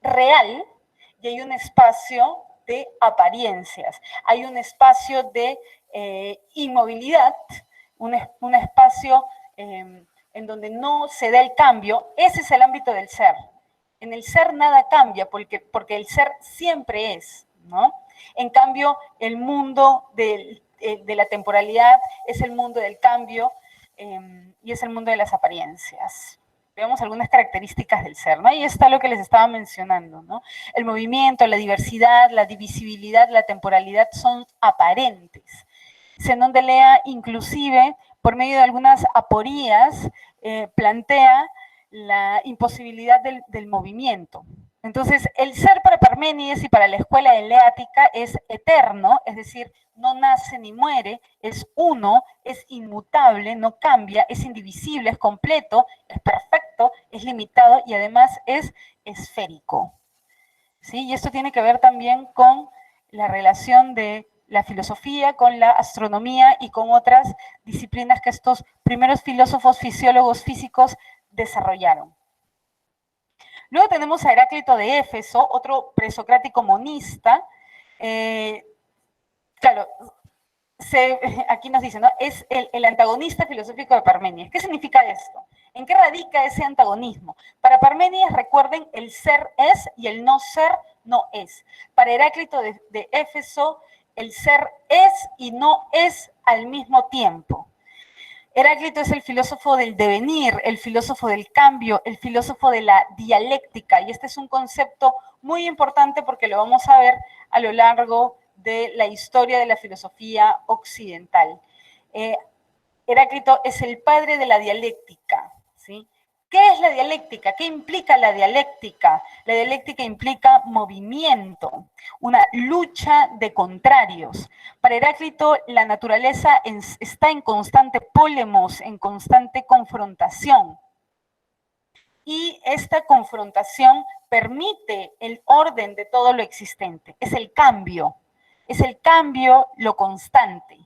real y hay un espacio de apariencias. Hay un espacio de inmovilidad, un espacio en donde no se da el cambio. Ese es el ámbito del ser. En el ser nada cambia porque el ser siempre es, ¿no? En cambio, el mundo de la temporalidad es el mundo del cambio y es el mundo de las apariencias. Veamos algunas características del ser, ¿no? Ahí está lo que les estaba mencionando, ¿no? El movimiento, la diversidad, la divisibilidad, la temporalidad son aparentes. Zenón de Elea, inclusive, por medio de algunas aporías, plantea la imposibilidad del movimiento. Entonces, el ser para Parménides y para la escuela eleática es eterno, es decir, no nace ni muere, es uno, es inmutable, no cambia, es indivisible, es completo, es perfecto, es limitado y además es esférico. ¿Sí? Y esto tiene que ver también con la relación de la filosofía con la astronomía y con otras disciplinas que estos primeros filósofos, fisiólogos, físicos desarrollaron. Luego tenemos a Heráclito de Éfeso, otro presocrático monista. Claro, aquí nos dice, ¿no? Es el antagonista filosófico de Parménides. ¿Qué significa esto? ¿En qué radica ese antagonismo? Para Parménides, recuerden, el ser es y el no ser no es. Para Heráclito de Éfeso, el ser es y no es al mismo tiempo. Heráclito es el filósofo del devenir, el filósofo del cambio, el filósofo de la dialéctica, y este es un concepto muy importante porque lo vamos a ver a lo largo de la historia de la filosofía occidental. Heráclito es el padre de la dialéctica, ¿sí? ¿Qué es la dialéctica? ¿Qué implica la dialéctica? La dialéctica implica movimiento, una lucha de contrarios. Para Heráclito, la naturaleza está en constante polemos, en constante confrontación. Y esta confrontación permite el orden de todo lo existente. Es el cambio lo constante.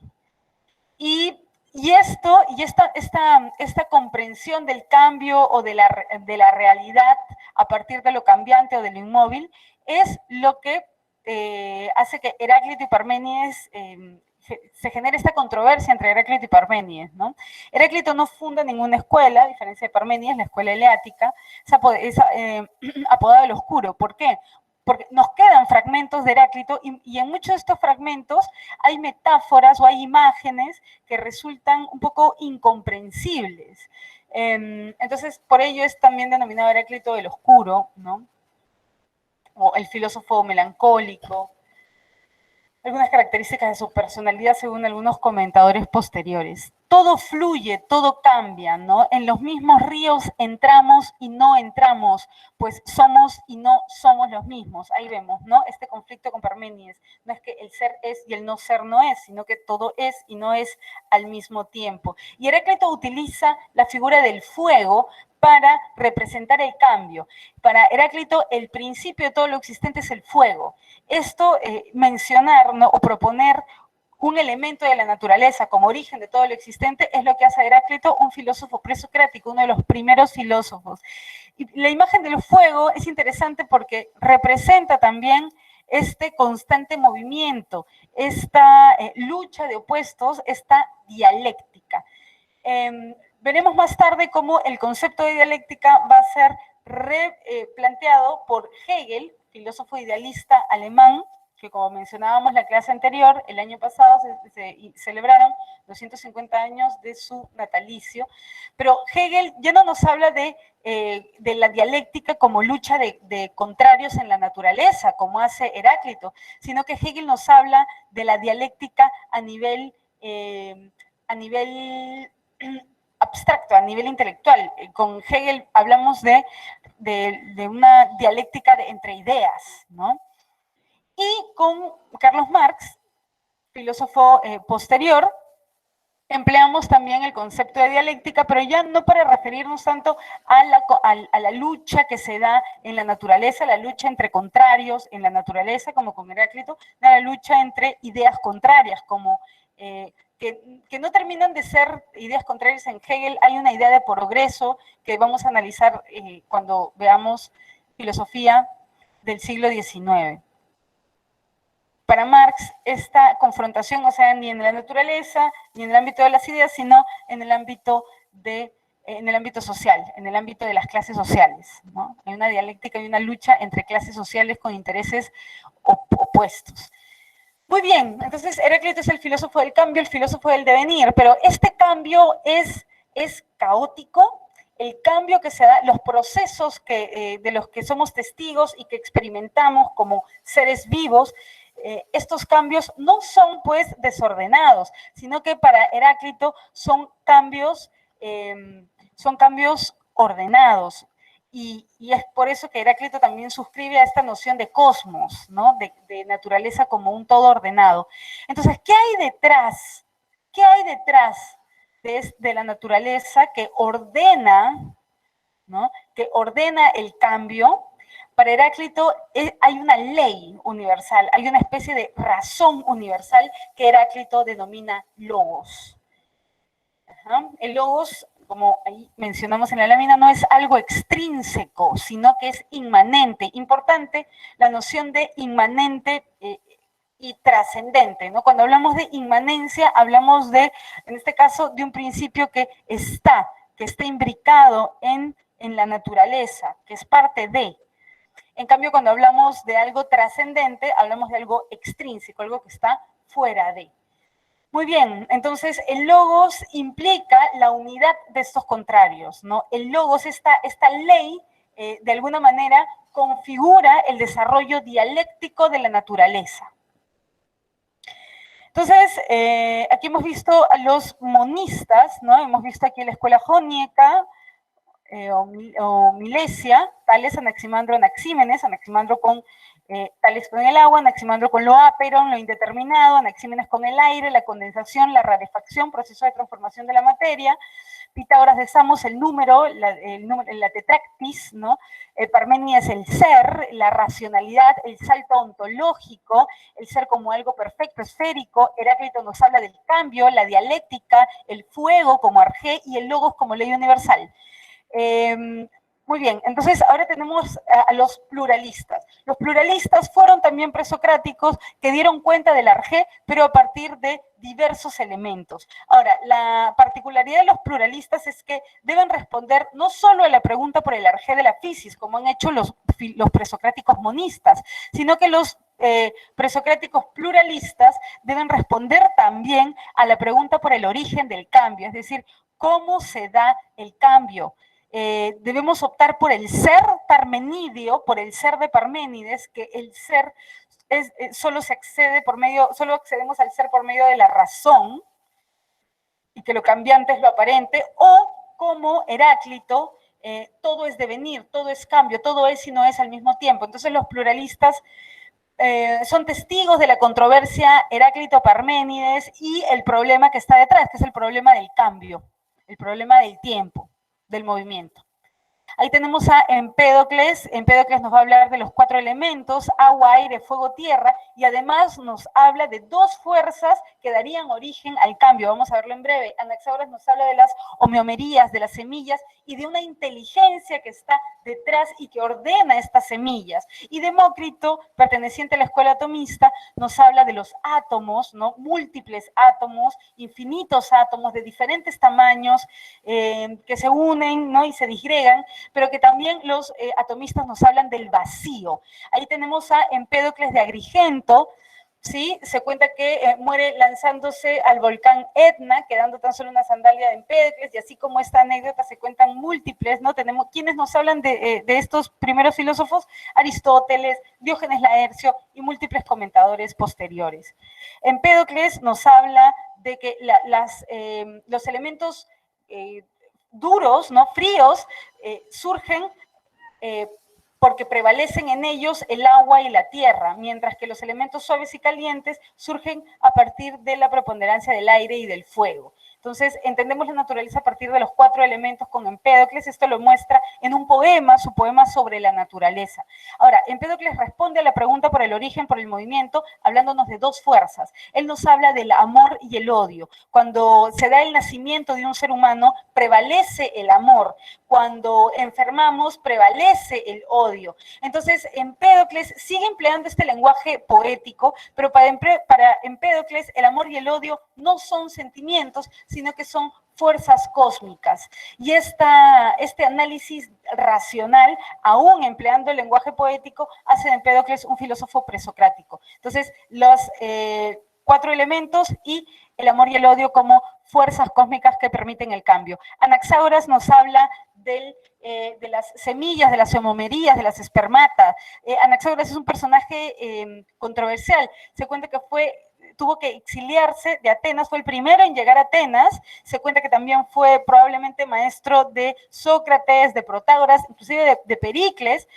Y Y esta comprensión del cambio o de la realidad a partir de lo cambiante o de lo inmóvil es lo que hace que Heráclito y Parménides se genere esta controversia entre Heráclito y Parménides, ¿no? Heráclito no funda ninguna escuela, a diferencia de Parménides, la escuela eleática, es apodado el Oscuro. ¿Por qué? Porque nos quedan fragmentos de Heráclito y en muchos de estos fragmentos hay metáforas o hay imágenes que resultan un poco incomprensibles. Entonces, por ello es también denominado Heráclito el Oscuro, ¿no? O el filósofo melancólico. Algunas características de su personalidad según algunos comentadores posteriores. Todo fluye, todo cambia, ¿no? En los mismos ríos entramos y no entramos, pues somos y no somos los mismos. Ahí vemos, ¿no? Este conflicto con Parménides. No es que el ser es y el no ser no es, sino que todo es y no es al mismo tiempo. Y Heráclito utiliza la figura del fuego para representar el cambio. Para Heráclito, el principio de todo lo existente es el fuego. Esto, mencionar, ¿no? O proponer un elemento de la naturaleza como origen de todo lo existente es lo que hace a Heráclito un filósofo presocrático, uno de los primeros filósofos. Y la imagen del fuego es interesante porque representa también este constante movimiento, esta lucha de opuestos, esta dialéctica. Veremos más tarde cómo el concepto de dialéctica va a ser planteado por Hegel, filósofo idealista alemán, que como mencionábamos en la clase anterior, el año pasado se celebraron 250 años de su natalicio, pero Hegel ya no nos habla de la dialéctica como lucha de contrarios en la naturaleza, como hace Heráclito, sino que Hegel nos habla de la dialéctica a nivel abstracto, a nivel intelectual. Con Hegel hablamos de una dialéctica entre ideas, ¿no? Y con Carlos Marx, filósofo posterior, empleamos también el concepto de dialéctica, pero ya no para referirnos tanto a la lucha que se da en la naturaleza, la lucha entre contrarios en la naturaleza, como con Heráclito, la lucha entre ideas contrarias, como que no terminan de ser ideas contrarias en Hegel. Hay una idea de progreso que vamos a analizar cuando veamos filosofía del siglo XIX. Para Marx, esta confrontación no se da ni en la naturaleza, ni en el ámbito de las ideas, sino en el ámbito social, en el ámbito de las clases sociales, ¿no? Hay una dialéctica y una lucha entre clases sociales con intereses opuestos. Muy bien, entonces Heráclito es el filósofo del cambio, el filósofo del devenir, pero este cambio es caótico. El cambio que se da, los procesos de los que somos testigos y que experimentamos como seres vivos, estos cambios no son pues desordenados, sino que para Heráclito son cambios ordenados. Y es por eso que Heráclito también suscribe a esta noción de cosmos, ¿no? De naturaleza como un todo ordenado. Entonces, ¿qué hay detrás? ¿Qué hay detrás de la naturaleza que ordena, ¿no? Que ordena el cambio? Para Heráclito hay una ley universal, hay una especie de razón universal que Heráclito denomina logos. El logos, como ahí mencionamos en la lámina, no es algo extrínseco, sino que es inmanente. Importante la noción de inmanente y trascendente, ¿no? Cuando hablamos de inmanencia, hablamos en este caso, de un principio que está imbricado en la naturaleza, que es parte de. En cambio, cuando hablamos de algo trascendente, hablamos de algo extrínseco, algo que está fuera de. Muy bien, entonces el logos implica la unidad de estos contrarios, ¿no? El logos, esta ley, de alguna manera, configura el desarrollo dialéctico de la naturaleza. Entonces, aquí hemos visto a los monistas, ¿no? Hemos visto aquí la escuela jónica, o Milesia, Tales, Anaximandro, Anaxímenes, Anaximandro con Tales con el agua, Anaximandro con lo áperon, lo indeterminado, Anaxímenes con el aire, la condensación, la rarefacción, proceso de transformación de la materia, Pitágoras de Samos, el número, la tetractis, ¿no? Parménides, el ser, la racionalidad, el salto ontológico, el ser como algo perfecto, esférico. Heráclito nos habla del cambio, la dialéctica, el fuego como arjé y el logos como ley universal. Muy bien, entonces ahora tenemos a los pluralistas. Los pluralistas fueron también presocráticos que dieron cuenta del arjé, pero a partir de diversos elementos. Ahora, la particularidad de los pluralistas es que deben responder no solo a la pregunta por el arjé de la fisis, como han hecho los presocráticos monistas, sino que los presocráticos pluralistas deben responder también a la pregunta por el origen del cambio, es decir, cómo se da el cambio. Debemos optar por el ser parmenidio, por el ser de Parménides, que el ser solo accedemos al ser por medio de la razón, y que lo cambiante es lo aparente, o como Heráclito, todo es devenir, todo es cambio, todo es y no es al mismo tiempo. Entonces los pluralistas son testigos de la controversia Heráclito-Parménides y el problema que está detrás, que es el problema del cambio, el problema del tiempo, del movimiento. Ahí tenemos a Empédocles. Empédocles nos va a hablar de los 4 elementos, agua, aire, fuego, tierra, y además nos habla de 2 fuerzas que darían origen al cambio. Vamos a verlo en breve. Anaxágoras nos habla de las homeomerías, de las semillas, y de una inteligencia que está detrás y que ordena estas semillas. Y Demócrito, perteneciente a la escuela atomista, nos habla de los átomos, ¿no? Múltiples átomos, infinitos átomos de diferentes tamaños que se unen, ¿no? Y se disgregan, pero que también los atomistas nos hablan del vacío. Ahí tenemos a Empédocles de Agrigento, ¿sí? Se cuenta que muere lanzándose al volcán Etna, quedando tan solo una sandalia de Empédocles, y así como esta anécdota se cuentan múltiples, ¿no? Tenemos quienes nos hablan de estos primeros filósofos: Aristóteles, Diógenes Laercio y múltiples comentadores posteriores. Empédocles nos habla de que los elementos duros, ¿no? Fríos, surgen porque prevalecen en ellos el agua y la tierra, mientras que los elementos suaves y calientes surgen a partir de la preponderancia del aire y del fuego. Entonces, entendemos la naturaleza a partir de los 4 elementos con Empédocles. Esto lo muestra en un poema, su poema sobre la naturaleza. Ahora, Empédocles responde a la pregunta por el origen, por el movimiento, hablándonos de 2 fuerzas. Él nos habla del amor y el odio. Cuando se da el nacimiento de un ser humano, prevalece el amor. Cuando enfermamos, prevalece el odio. Entonces, Empédocles sigue empleando este lenguaje poético, pero para Empédocles el amor y el odio no son sentimientos, sino que son fuerzas cósmicas. Y este análisis racional, aún empleando el lenguaje poético, hace de Empédocles un filósofo presocrático. Entonces, los 4 elementos y el amor y el odio como fuerzas cósmicas que permiten el cambio. Anaxágoras nos habla de las semillas, de las homeomerías, de las espermatas. Anaxágoras es un personaje controversial. Se cuenta que tuvo que exiliarse de Atenas, fue el primero en llegar a Atenas. Se cuenta que también fue probablemente maestro de Sócrates, de Protágoras, inclusive de Pericles.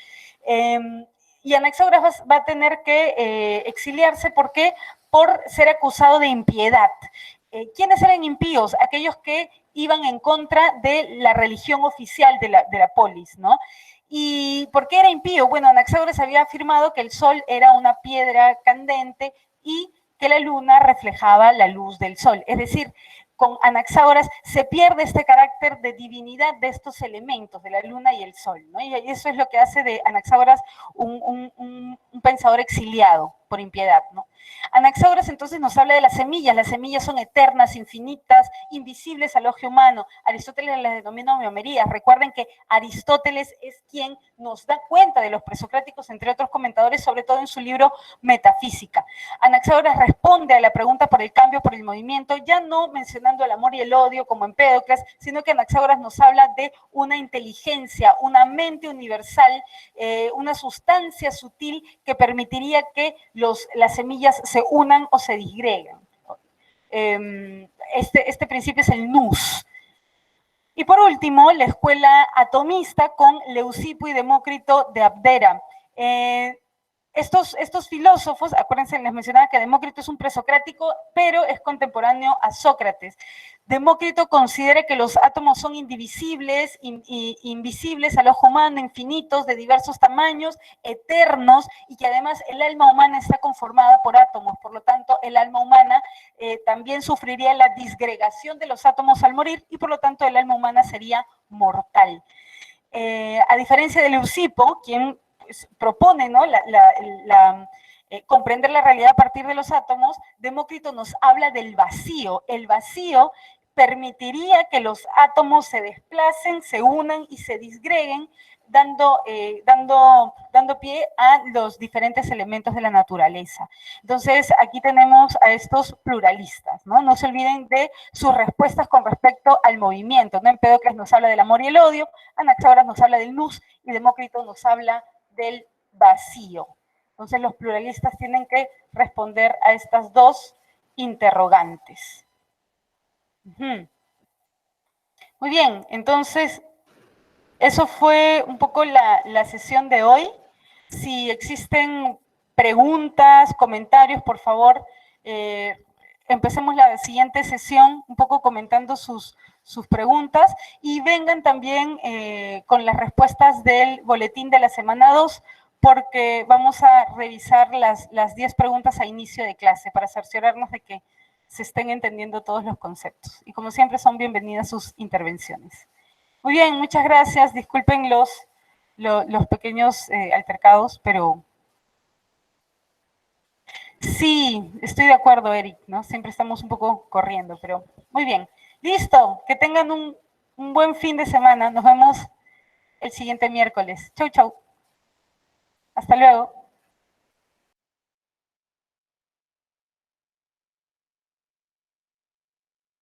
Y Anaxágoras va a tener que exiliarse. ¿Por qué? Por ser acusado de impiedad. ¿Quiénes eran impíos? Aquellos que iban en contra de la religión oficial de la polis, ¿no? ¿Y por qué era impío? Bueno, Anaxágoras había afirmado que el sol era una piedra candente y que la luna reflejaba la luz del sol. Es decir, con Anaxágoras se pierde este carácter de divinidad de estos elementos, de la luna y el sol, ¿no? Y eso es lo que hace de Anaxágoras un pensador exiliado por impiedad, ¿no? Anaxágoras entonces nos habla de las semillas son eternas, infinitas, invisibles al ojo humano. Aristóteles las denomina homeomerías. Recuerden que Aristóteles es quien nos da cuenta de los presocráticos, entre otros comentadores, sobre todo en su libro Metafísica. Anaxágoras responde a la pregunta por el cambio, por el movimiento, ya no mencionando el amor y el odio como Empédocles, sino que Anaxágoras nos habla de una inteligencia, una mente universal, una sustancia sutil que permitiría que las semillas se unan o se disgregan. Este principio es el nous. Y por último, la escuela atomista con Leucipo y Demócrito de Abdera. estos filósofos, acuérdense, les mencionaba que Demócrito es un presocrático, pero es contemporáneo a Sócrates. Demócrito considera que los átomos son indivisibles, invisibles al ojo humano, infinitos, de diversos tamaños, eternos, y que además el alma humana está conformada por átomos. Por lo tanto, el alma humana también sufriría la disgregación de los átomos al morir, y por lo tanto el alma humana sería mortal. A diferencia de Leucipo, quien propone, ¿no?, comprender la realidad a partir de los átomos, Demócrito nos habla del vacío. El vacío permitiría que los átomos se desplacen, se unan y se disgreguen, dando pie a los diferentes elementos de la naturaleza. Entonces, aquí tenemos a estos pluralistas, ¿no? No se olviden de sus respuestas con respecto al movimiento, ¿no? Empédocles nos habla del amor y el odio, Anaxágoras nos habla del nous y Demócrito nos habla del vacío. Entonces, los pluralistas tienen que responder a estas dos interrogantes. Muy bien, entonces, eso fue un poco la sesión de hoy. Si existen preguntas, comentarios, por favor, empecemos la siguiente sesión un poco comentando sus preguntas y vengan también con las respuestas del boletín de la semana 2, porque vamos a revisar las 10 preguntas a inicio de clase para cerciorarnos de que se estén entendiendo todos los conceptos. Y como siempre, son bienvenidas sus intervenciones. Muy bien, muchas gracias. Disculpen los pequeños altercados, pero sí, estoy de acuerdo, Eric, ¿no? Siempre estamos un poco corriendo, pero muy bien. Listo, que tengan un buen fin de semana. Nos vemos el siguiente miércoles. Chau, chau. Hasta luego.